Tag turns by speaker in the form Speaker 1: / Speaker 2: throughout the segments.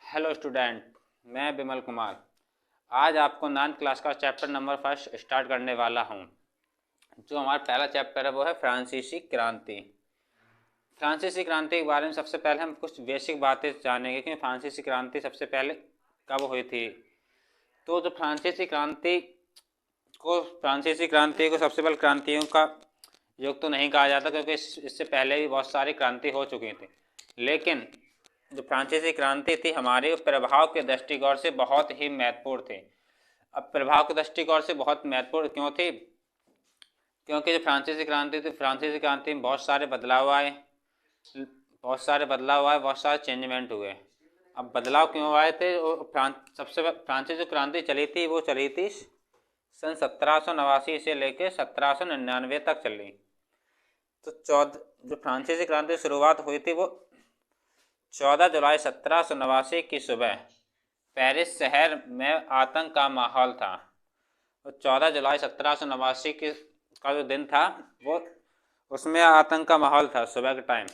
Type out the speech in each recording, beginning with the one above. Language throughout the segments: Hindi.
Speaker 1: हेलो स्टूडेंट, मैं बिमल कुमार। आज आपको 9th क्लास का चैप्टर नंबर 1 स्टार्ट करने वाला हूं। जो हमारा पहला चैप्टर है वो है फ्रांसीसी क्रांति। फ्रांसीसी क्रांति के बारे में सबसे पहले हम कुछ बेसिक बातें जानेंगे कि फ्रांसीसी क्रांति सबसे पहले कब हुई थी। तो जो फ्रांसीसी क्रांति को सबसे पहले क्रांतियों का युग तो नहीं कहा जाता, क्योंकि इससे पहले भी बहुत सारी क्रांति हो चुकी थी। लेकिन जो फ्रांसीसी क्रांति थी हमारे प्रभाव के दृष्टिकोण से बहुत ही महत्वपूर्ण थी। अब प्रभाव के दृष्टिकोण से बहुत महत्वपूर्ण क्यों थी? क्योंकि जो फ्रांसीसी क्रांति में बहुत सारे बदलाव आए, बहुत सारे चेंजमेंट हुए। अब बदलाव क्यों आए थे? सबसे फ्रांसीसी क्रांति चली थी, वो चली थी सन 1789 से लेकर 1799 तक चली। तो जो फ्रांसीसी क्रांति की शुरुआत हुई थी वो 14 जुलाई 1789 की सुबह पेरिस शहर में आतंक का माहौल था। तो 14 जुलाई 1789 का जो दिन था वो उसमें आतंक का माहौल था। सुबह के टाइम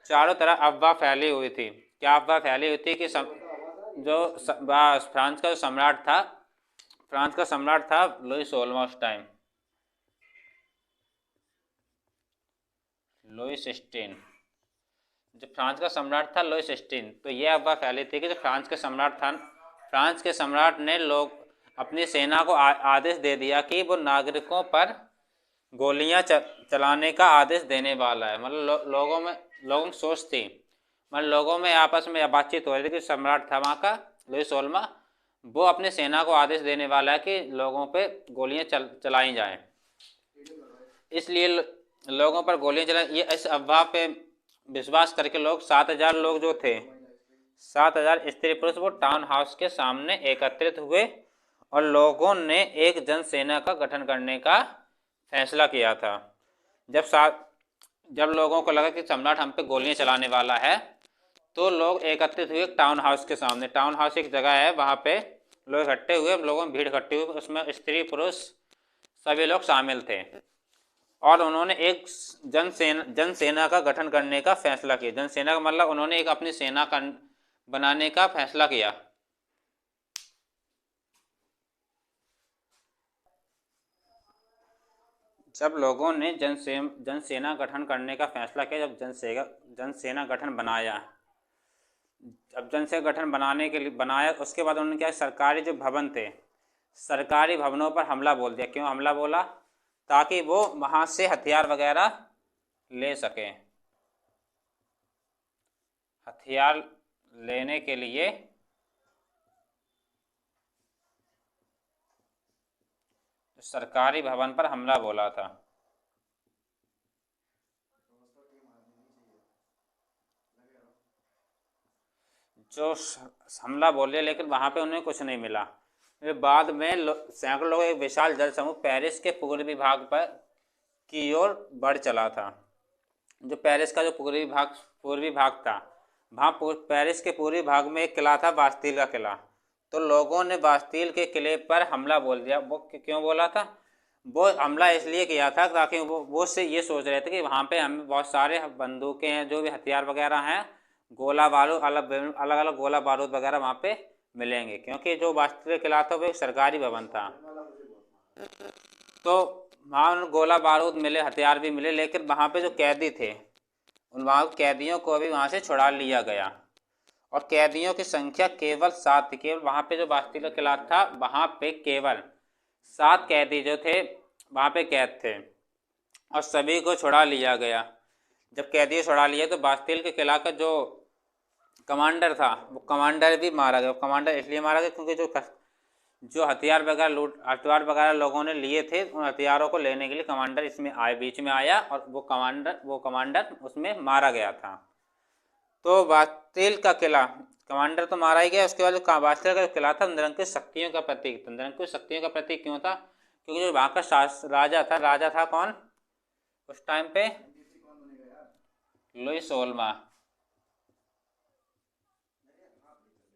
Speaker 1: चारों तरफ अफवाह फैली हुई थी। क्या अफवाह फैली हुई थी कि फ्रांस का सम्राट था लुई 16वां उस टाइम, लुई 16। जो फ्रांस का सम्राट था लुई 16, तो यह अफवाह फैली थी कि जो फ्रांस के सम्राट ने लोग अपनी सेना को आदेश दे दिया कि वो नागरिकों पर गोलियां चलाने का आदेश देने वाला है। मतलब लोगों की सोच थी, मतलब लोगों में आपस में बातचीत हो रही थी कि सम्राट था वहाँ का लुई 16वां, वो अपनी सेना को आदेश देने वाला है कि लोगों पे गोलियां चलाई जाएं। इसलिए लोगों पर गोलियां चलाई। ये इस अफवाह पे विश्वास करके लोग 7,000 लोग जो थे, 7,000 स्त्री पुरुष, वो टाउन हाउस के सामने एकत्रित हुए और लोगों ने एक जनसेना का गठन करने का फैसला किया था। जब लोगों को लगा कि सम्राट हम पे गोलियां चलाने वाला है, तो लोग एकत्रित हुए टाउन हाउस के सामने। टाउन हाउस एक जगह है, वहाँ पे लोग इकट्ठे हुए, लोगों में भीड़ इकट्ठी हुई, उसमें स्त्री पुरुष सभी लोग शामिल थे और उन्होंने एक जनसेना का गठन करने का फैसला किया। जनसेना का मतलब उन्होंने एक अपनी सेना का बनाने का फैसला किया। जब लोगों ने जनसेना गठन करने का फैसला किया, जब जनसेना गठन बनाया, अब जनसेना गठन बनाने के लिए बनाया, उसके बाद उन्होंने क्या, सरकारी जो भवन थे, सरकारी भवनों पर हमला बोल दिया। क्यों हमला बोला? ताकि वो वहां से हथियार वगैरह ले सके। हथियार लेने के लिए सरकारी भवन पर हमला बोला था। जो हमला बोले, लेकिन वहां पे उन्हें कुछ नहीं मिला। बाद में सैकड़ों लोग, एक विशाल जल समूह पेरिस के पूर्वी भाग पर की ओर बढ़ चला था। जो पेरिस का जो पूर्वी भाग था, वहाँ पेरिस के पूर्वी भाग में एक किला था, बास्तील का किला। तो लोगों ने बास्तील के किले पर हमला बोल दिया। वो क्यों बोला था? वो हमला इसलिए किया था ताकि वो से ये सोच रहे थे कि वहाँ पे हमें बहुत सारे बंदूकें हैं, जो भी हथियार वगैरह हैं, गोला बारूद, अलग अलग गोला बारूद वगैरह वहाँ पे मिलेंगे, क्योंकि जो बास्तील किला था वो एक सरकारी भवन था। तो वहाँ गोला बारूद मिले, हथियार भी मिले, लेकिन वहाँ पे जो कैदी थे, उन वहाँ कैदियों को भी वहाँ से छुड़ा लिया गया। और कैदियों की संख्या केवल 7 थी। केवल वहाँ पे जो बास्तील किला था, वहाँ पे केवल 7 कैदी जो थे वहाँ पे कैद थे और सभी को छुड़ा लिया गया। जब कैदी छुड़ा लिए तो बास्तील के किला का जो कमांडर था, वो कमांडर भी मारा गया। कमांडर इसलिए मारा गया क्योंकि जो हथियार वगैरह लोगों ने लिए थे, उन हथियारों को लेने के लिए कमांडर बीच में आया और वो कमांडर उसमें मारा गया था। तो बास्तील का किला, कमांडर तो मारा ही गया। उसके बाद जो बास्तील का किला था, निरंकुश शक्तियों का प्रतीक था। निरंकुश शक्तियों का प्रतीक क्यों था? क्योंकि जो वहाँ का राजा था कौन उस टाइम पे? लुई 16वां।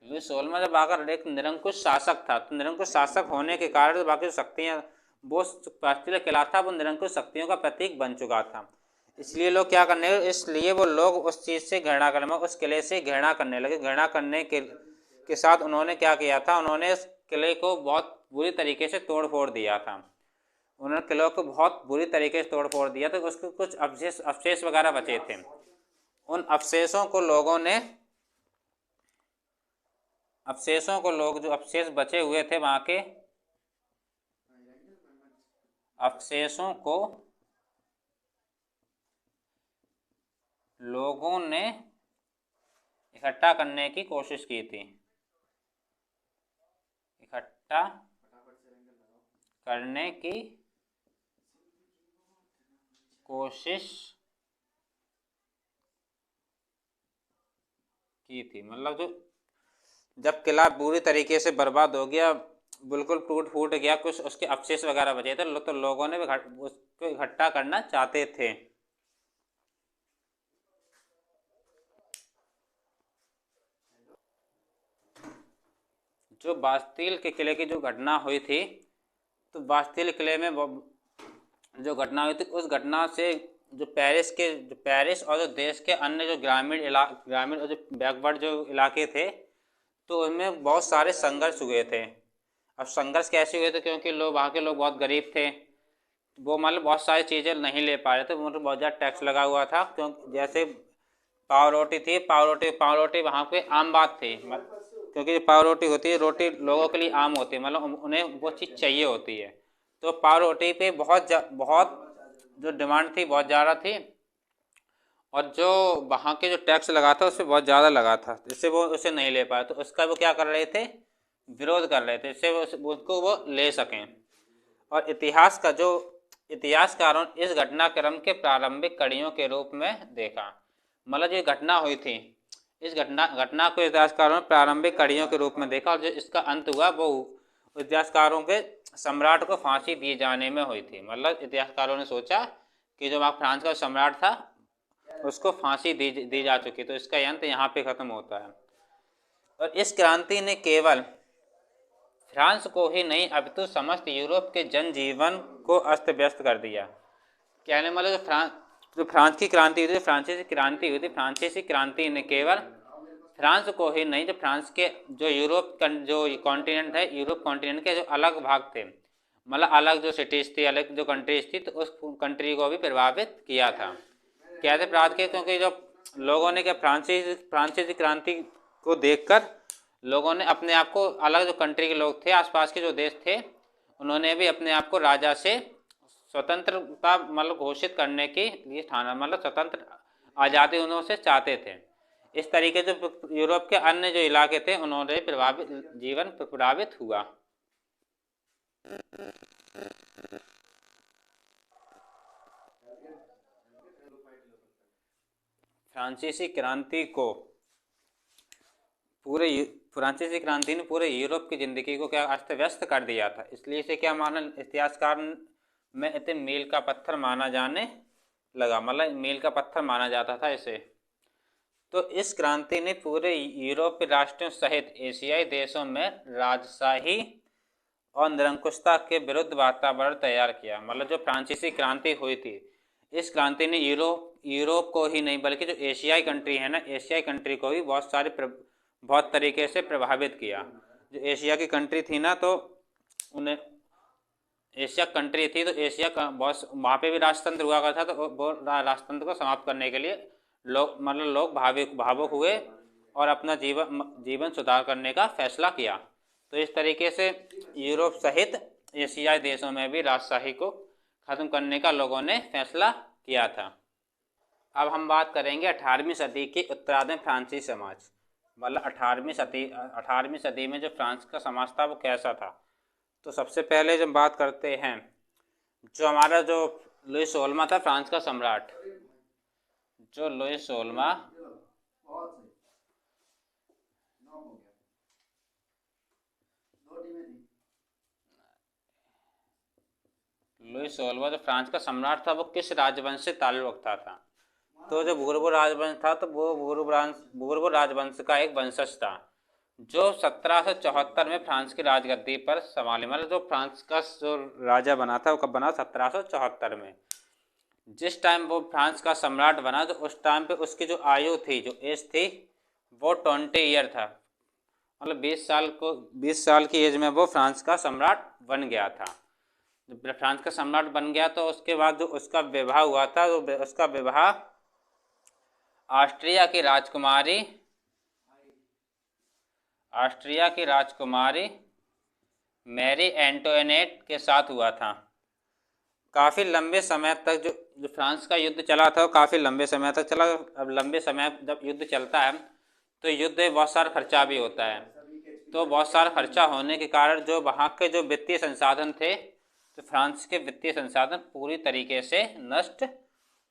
Speaker 1: लुई 16वां जब आकर एक निरंकुश शासक था, तो निरंकुश शासक होने के कारण जो बाकी शक्तियाँ, वो बास्तील किला था, वो निरंकुश शक्तियों का प्रतीक बन चुका था। इसलिए लोग क्या करने इसलिए वो लोग उस चीज़ से घृणा करने, उस किले से घृणा करने लगे। के साथ उन्होंने क्या किया था, उन्होंने इस किले को बहुत बुरी तरीके से तोड़ फोड़ दिया था। उन्होंने किले को बहुत बुरी तरीके से तोड़ फोड़ दिया, तो उसके कुछ अवशेष वगैरह बचे थे। उन अवशेषों को लोगों ने जो अवशेष बचे हुए थे वहाँ के अवशेषों को लोगों ने इकट्ठा करने की कोशिश की थी। इकट्ठा करने की कोशिश की थी। मतलब जो जब किला बुरी तरीके से बर्बाद हो गया, बिल्कुल टूट फूट गया, कुछ उसके अवशेष वगैरह बचे थे, तो लोगों ने उसको इकट्ठा करना चाहते थे। जो बास्तील के किले की जो घटना हुई थी, तो बास्तील किले में जो घटना हुई थी, उस घटना से जो पेरिस और जो देश के अन्य जो ग्रामीण और जो बैकवर्ड जो इलाके थे, तो उनमें बहुत सारे संघर्ष हुए थे। अब संघर्ष कैसे हुए थे, क्योंकि वहाँ के लोग बहुत गरीब थे, वो मतलब बहुत सारी चीज़ें नहीं ले पा रहे थे, उनको बहुत ज़्यादा टैक्स लगा हुआ था। क्योंकि जैसे पाव रोटी थी, पाव रोटी वहाँ पे आम बात थी, क्योंकि पाव रोटी होती है, रोटी लोगों के लिए आम होती है, मतलब उन्हें वो चीज़ चाहिए होती है। तो पाव रोटी पे बहुत जो डिमांड थी बहुत ज़्यादा थी, और जो वहाँ के जो टैक्स लगा था उससे बहुत ज़्यादा लगा था, जिससे वो उसे नहीं ले पाए। तो उसका वो क्या कर रहे थे, विरोध कर रहे थे, जिससे उसको वो ले सकें। और इतिहासकारों इस घटनाक्रम के प्रारंभिक कड़ियों के रूप में देखा। मतलब जो घटना हुई थी, इस घटना को इतिहासकारों ने प्रारंभिक कड़ियों के रूप में देखा, और जो इसका अंत हुआ वो इतिहासकारों के सम्राट को फांसी दिए जाने में हुई थी। मतलब इतिहासकारों ने सोचा कि जो वहाँ फ्रांस का सम्राट था उसको फांसी दी जा चुकी, तो इसका अंत यहाँ पे खत्म होता है। और इस क्रांति ने केवल फ्रांस को ही नहीं, अब तो समस्त यूरोप के जनजीवन को अस्त व्यस्त कर दिया। कहने मतलब जो फ्रांस की क्रांति हुई थी, फ्रांसीसी क्रांति ने केवल फ्रांस को ही नहीं, जो फ्रांस के जो जो कॉन्टिनेंट है, यूरोप कॉन्टिनेंट के जो अलग भाग थे, मतलब अलग जो सिटीज थी, अलग जो कंट्रीज थी, तो उस कंट्री को भी प्रभावित किया था। कैसे प्रभावित किया, क्योंकि जो लोगों ने क्या फ्रांसीसी क्रांति को देखकर लोगों ने अपने आप को, अलग जो कंट्री के लोग थे, आसपास के जो देश थे, उन्होंने भी अपने आप को राजा से स्वतंत्रता मतलब घोषित करने के लिए ठाना, मतलब स्वतंत्र आज़ादी उन्होंने चाहते थे। इस तरीके से यूरोप के अन्य जो इलाके थे उन्होंने जीवन प्रभावित हुआ। फ्रांसीसी क्रांति ने पूरे यूरोप की जिंदगी को क्या अस्त व्यस्त कर दिया था। इसलिए इसे क्या माना, इतिहासकार में इतने मील का पत्थर माना जाने लगा, मतलब मील का पत्थर माना जाता था इसे। तो इस क्रांति ने पूरे यूरोपीय राष्ट्रों सहित एशियाई देशों में राजशाही और निरंकुशता के विरुद्ध वातावरण तैयार किया। मतलब जो फ्रांसीसी क्रांति हुई थी, इस क्रांति ने यूरोप को ही नहीं बल्कि जो एशियाई कंट्री है ना, एशियाई कंट्री को भी बहुत तरीके से प्रभावित किया। जो एशिया की कंट्री थी ना, तो उन्हें एशिया कंट्री थी, तो एशिया का बहुत वहाँ पे भी राजतंत्र हुआ करता था, तो वो राजतंत्र को समाप्त करने के लिए लोग भावुक हुए और अपना जीवन सुधार करने का फैसला किया। तो इस तरीके से यूरोप सहित एशियाई देशों में भी राजशाही को खत्म करने का लोगों ने फैसला किया था। अब हम बात करेंगे 18वीं सदी के उत्तरार्ध फ्रांसीसी समाज। मतलब 18वीं सदी में जो फ्रांस का समाज था वो कैसा था। तो सबसे पहले जब बात करते हैं, जो हमारा जो लुई 16वां था फ्रांस का सम्राट, जो लुई 16वां जो फ्रांस का सम्राट था वो किस राजवंश से ताल्लुक रखता था। तो जो बूर्बो राजवंश था, तो वो बूर्बो राजवंश का एक वंशज था, जो 1774 में फ्रांस की राजगद्दी पर संभाली। मतलब जो फ्रांस का जो राजा बना था वो कब बना, 1774 में। जिस टाइम वो फ्रांस का सम्राट बना, तो उस टाइम पे उसकी जो आयु थी, जो एज थी, वो 20 ईयर था। मतलब 20 साल की एज में वो फ्रांस का सम्राट बन गया था। जब फ्रांस का सम्राट बन गया तो उसके बाद जो उसका विवाह हुआ था, तो उसका विवाह ऑस्ट्रिया की राजकुमारी मैरी एंटोनेट के साथ हुआ था। काफ़ी लंबे समय तक जो फ्रांस का युद्ध चला था वो काफ़ी लंबे समय तक चला। अब लंबे समय जब युद्ध चलता है तो युद्ध में बहुत सारा खर्चा भी होता है। तो बहुत सारा खर्चा होने के कारण जो वहाँ के जो वित्तीय संसाधन थे, तो फ्रांस के वित्तीय संसाधन पूरी तरीके से नष्ट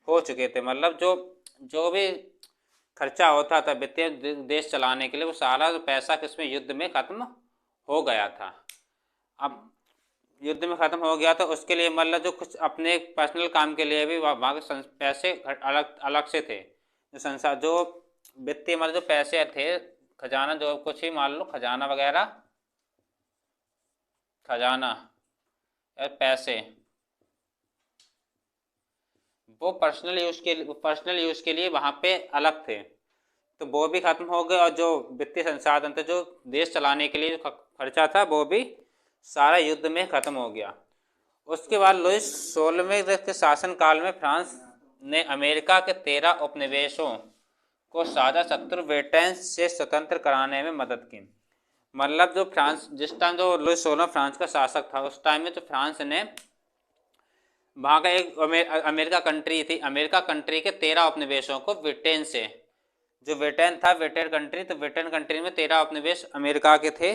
Speaker 1: हो चुके थे। मतलब जो जो भी खर्चा होता था वित्तीय देश चलाने के लिए, वो सारा जो पैसा किसमें, युद्ध में ख़त्म हो गया था। अब युद्ध में ख़त्म हो गया तो उसके लिए मतलब जो कुछ अपने पर्सनल काम के लिए भी वहाँ के पैसे अलग अलग से थे। जो वित्तीय मतलब जो पैसे थे, खजाना, जो कुछ ही मान लो खजाना वगैरह, खजाना या पैसे, वो पर्सनल यूज़ के लिए वहाँ पे अलग थे, तो वो भी ख़त्म हो गए। और जो वित्तीय संसाधन थे, जो देश चलाने के लिए खर्चा था, वो भी सारा युद्ध में ख़त्म हो गया। उसके बाद लुईस 16वें के शासनकाल में फ्रांस ने अमेरिका के 13 उपनिवेशों को साझा शत्रु ब्रिटेन से स्वतंत्र कराने में मदद की। मतलब जो फ्रांस, जिस टाइम जो लुईस 16 फ्रांस का शासक था, उस टाइम में तो फ्रांस ने वहाँ का एक अमेरिका कंट्री थी, अमेरिका कंट्री के 13 उपनिवेशों को ब्रिटेन से, जो ब्रिटेन था, ब्रिटेन कंट्री, तो ब्रिटेन कंट्री में 13 उपनिवेश अमेरिका के थे,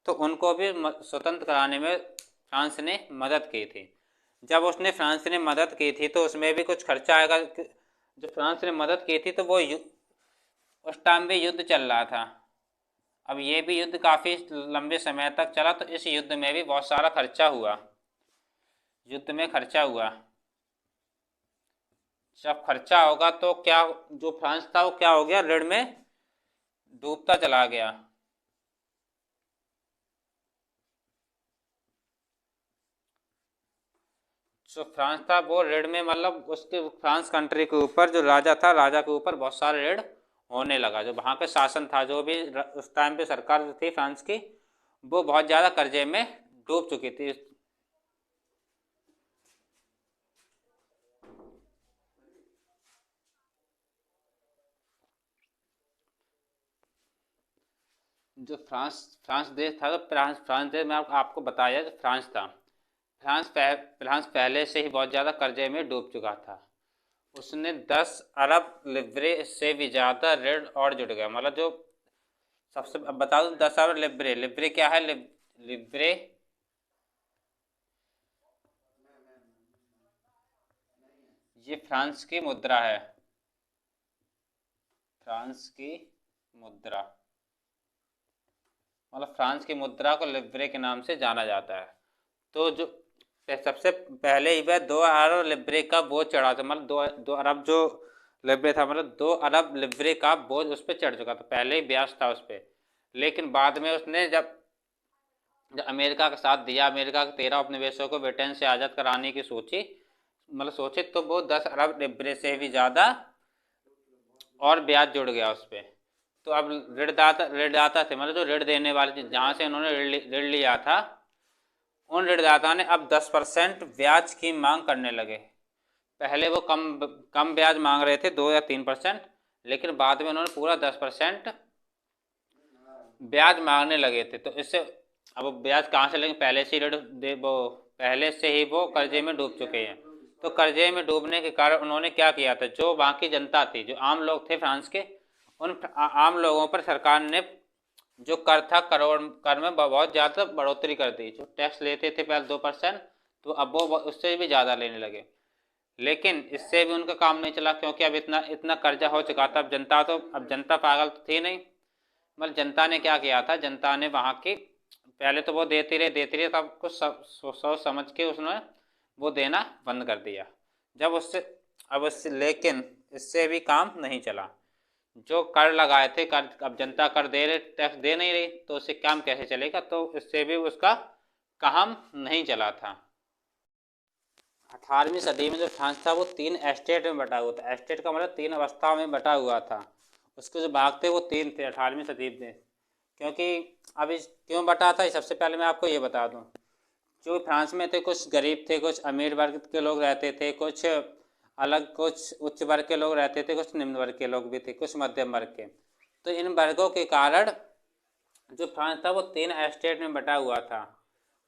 Speaker 1: तो उनको भी स्वतंत्र कराने में फ्रांस ने मदद की थी। जब उसने फ्रांस ने मदद की थी तो उसमें भी कुछ खर्चा आएगा। जो फ्रांस ने मदद की थी तो वो उस टाइम भी युद्ध चल रहा था। अब ये भी युद्ध काफ़ी लंबे समय तक चला, तो इस युद्ध में भी बहुत सारा खर्चा हुआ, युद्ध में खर्चा हुआ। जब खर्चा होगा तो क्या, जो फ्रांस था वो क्या हो गया, ऋण में डूबता चला गया। जो फ्रांस था वो ऋण में, मतलब उसके फ्रांस कंट्री के ऊपर जो राजा था, राजा के ऊपर बहुत सारे ऋण होने लगा। जो वहाँ का शासन था, जो भी उस टाइम पे सरकार थी फ्रांस की, वो बहुत ज़्यादा कर्जे में डूब चुकी थी। जो फ्रांस फ्रांस देश था, तो फ्रांस देश में आपको बताया जो फ्रांस था, फ्रांस पहले से ही बहुत ज़्यादा कर्जे में डूब चुका था। उसने 10 अरब लिब्रे से भी ज़्यादा ऋण और जुट गया। मतलब जो सबसे, अब बता दूं, 10 अरब लिब्रे, लिब्रे क्या है, लिब्रे ये फ्रांस की मुद्रा है, फ्रांस की मुद्रा, मतलब फ्रांस की मुद्रा को लिब्रे के नाम से जाना जाता है। तो जो सबसे पहले ही वह 2 अरब लिब्रे का बोझ चढ़ा था, मतलब दो अरब जो लिब्रे था, मतलब 2 अरब लिब्रे का बोझ उस पर चढ़ चुका था, पहले ही ब्याज था उस पर। लेकिन बाद में उसने जब अमेरिका का साथ दिया, अमेरिका के 13 उपनिवेशों को ब्रिटेन से आज़ाद कराने की सोचे, तो वो 10 अरब लिब्रे से भी ज़्यादा और ब्याज जुड़ गया उस पर। तो अब ऋणदाता थे, मतलब जो ऋण देने वाले थे, जहाँ से उन्होंने ऋण लिया था, उन ऋणदाता ने अब 10% ब्याज की मांग करने लगे। पहले वो कम ब्याज मांग रहे थे, 2 या 3%, लेकिन बाद में उन्होंने पूरा 10% ब्याज मांगने लगे थे। तो इससे अब वो ब्याज कहाँ से लेंगे, पहले से ऋण दे, वो पहले से ही वो कर्जे में डूब चुके हैं। तो कर्जे में डूबने के कारण उन्होंने क्या किया था, जो बाकी जनता थी, जो आम लोग थे फ्रांस के, उन आम लोगों पर सरकार ने जो कर था, कर में बहुत ज़्यादा बढ़ोतरी कर दी। जो टैक्स लेते थे पहले 2%, तो अब वो उससे भी ज़्यादा लेने लगे। लेकिन इससे भी उनका काम नहीं चला, क्योंकि अब इतना इतना कर्जा हो चुका था। अब जनता पागल तो थी नहीं। मतलब जनता ने क्या किया था, जनता ने वहाँ की, पहले तो वो देती रही, तब कुछ सोच समझ के उसने वो देना बंद कर दिया। जब उससे लेकिन इससे भी काम नहीं चला। जो कर लगाए थे, कर, अब जनता कर दे रहे, टैक्स दे नहीं रही, तो उससे काम कैसे चलेगा, तो इससे भी उसका काम नहीं चला था। 18वीं सदी में जो फ्रांस था वो 3 एस्टेट में बटा हुआ था। एस्टेट का मतलब 3 अवस्थाओं में बटा हुआ था। उसके जो भाग थे वो 3 थे 18वीं सदी में। क्योंकि अब इस क्यों बटा था, सबसे पहले मैं आपको ये बता दूं। जो फ्रांस में थे, कुछ गरीब थे, कुछ अमीर वर्ग के लोग रहते थे, कुछ अलग, कुछ उच्च वर्ग के लोग रहते थे, कुछ निम्न वर्ग के लोग भी थे, कुछ मध्यम वर्ग के। तो इन वर्गों के कारण जो फ्रांस था वो 3 एस्टेट में बटा हुआ था।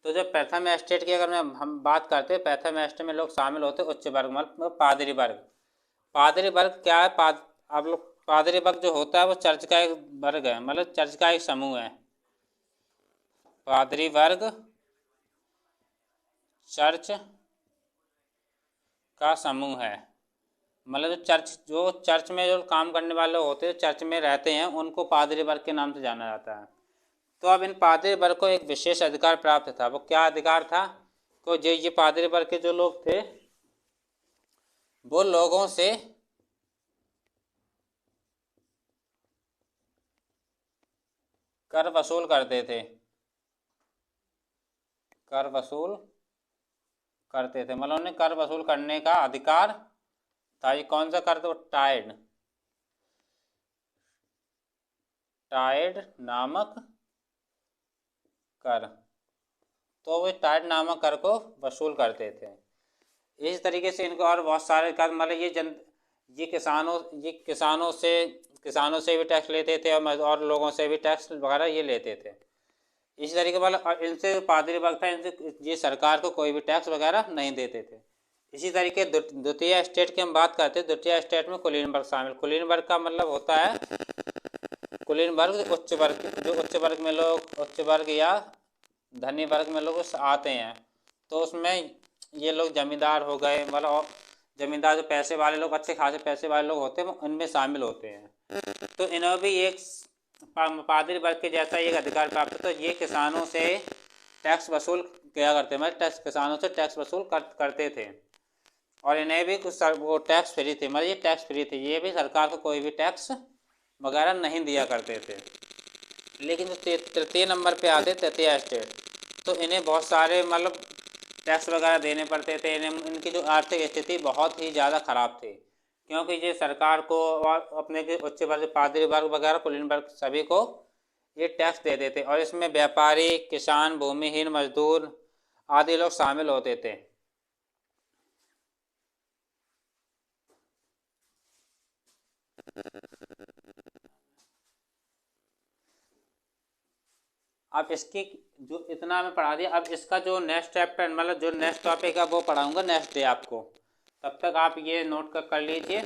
Speaker 1: तो जब प्रथम एस्टेट की अगर हम बात करते हैं, प्रथम एस्टेट में लोग शामिल होते उच्च वर्ग, मतलब पादरी वर्ग। पादरी वर्ग क्या है? आप लोग, पादरी वर्ग जो होता है वो चर्च का एक वर्ग है, मतलब चर्च का एक समूह है। पादरी वर्ग चर्च का समूह है, मतलब जो चर्च में जो काम करने वाले होते हैं, चर्च में रहते हैं, उनको पादरी वर्ग के नाम से जाना जाता है। तो अब इन पादरी वर्ग को एक विशेष अधिकार प्राप्त था। वो क्या अधिकार था? तो ये पादरी वर्ग के जो लोग थे वो लोगों से कर वसूल करते थे, कर वसूल करते थे, मतलब उन्हें कर वसूल करने का अधिकार था। ये कौन सा कर? तो टाइड, टाइड नामक कर। तो वे टाइड नामक कर को वसूल करते थे। इस तरीके से इनको और बहुत सारे कर, मतलब ये किसानों से भी टैक्स लेते थे, और लोगों से भी टैक्स वगैरह ये लेते थे। इसी तरीके मतलब इनसे पादरी वर्ग था, इनसे ये सरकार को कोई भी टैक्स वगैरह नहीं देते थे। इसी तरीके द्वितीय स्टेट की हम बात करते हैं। द्वितीय स्टेट में कुलीन वर्ग शामिल। कुलीन वर्ग का मतलब होता है, कुलीन वर्ग उच्च वर्ग, जो उच्च वर्ग में लोग, उच्च वर्ग या धनी वर्ग में लोग आते हैं। तो उसमें ये लोग जमींदार हो गए, मतलब जमींदार, जो पैसे वाले लोग, अच्छे खासे पैसे वाले लोग होते हैं, वो उनमें शामिल होते हैं। तो इन्हें भी एक पादरी वर्ग के जैसा एक अधिकार प्राप्त है। तो ये किसानों से टैक्स वसूल किया करते, मतलब किसानों से टैक्स वसूल करते थे। और इन्हें भी कुछ वो टैक्स फ्री थे, मतलब ये टैक्स फ्री थे, ये भी सरकार को कोई भी टैक्स वगैरह नहीं दिया करते थे। लेकिन जो तृतीय नंबर पे आते तृतीय स्टेट, तो इन्हें बहुत सारे मतलब टैक्स वगैरह देने पड़ते थे। इन्हें, इनकी जो आर्थिक स्थिति बहुत ही ज़्यादा ख़राब थी, क्योंकि ये सरकार को और अपने के उच्च वर्ग, पादरी वर्ग वगैरह, कुलीन वर्ग, सभी को ये टैक्स देते थे। और इसमें व्यापारी, किसान, भूमिहीन मजदूर आदि लोग शामिल होते थे। अब इसकी जो इतना मैं पढ़ा दिया, अब इसका जो नेक्स्ट चैप्टर, मतलब जो नेक्स्ट टॉपिक है वो पढ़ाऊंगा नेक्स्ट डे आपको। तब तक आप ये नोट कर लीजिए।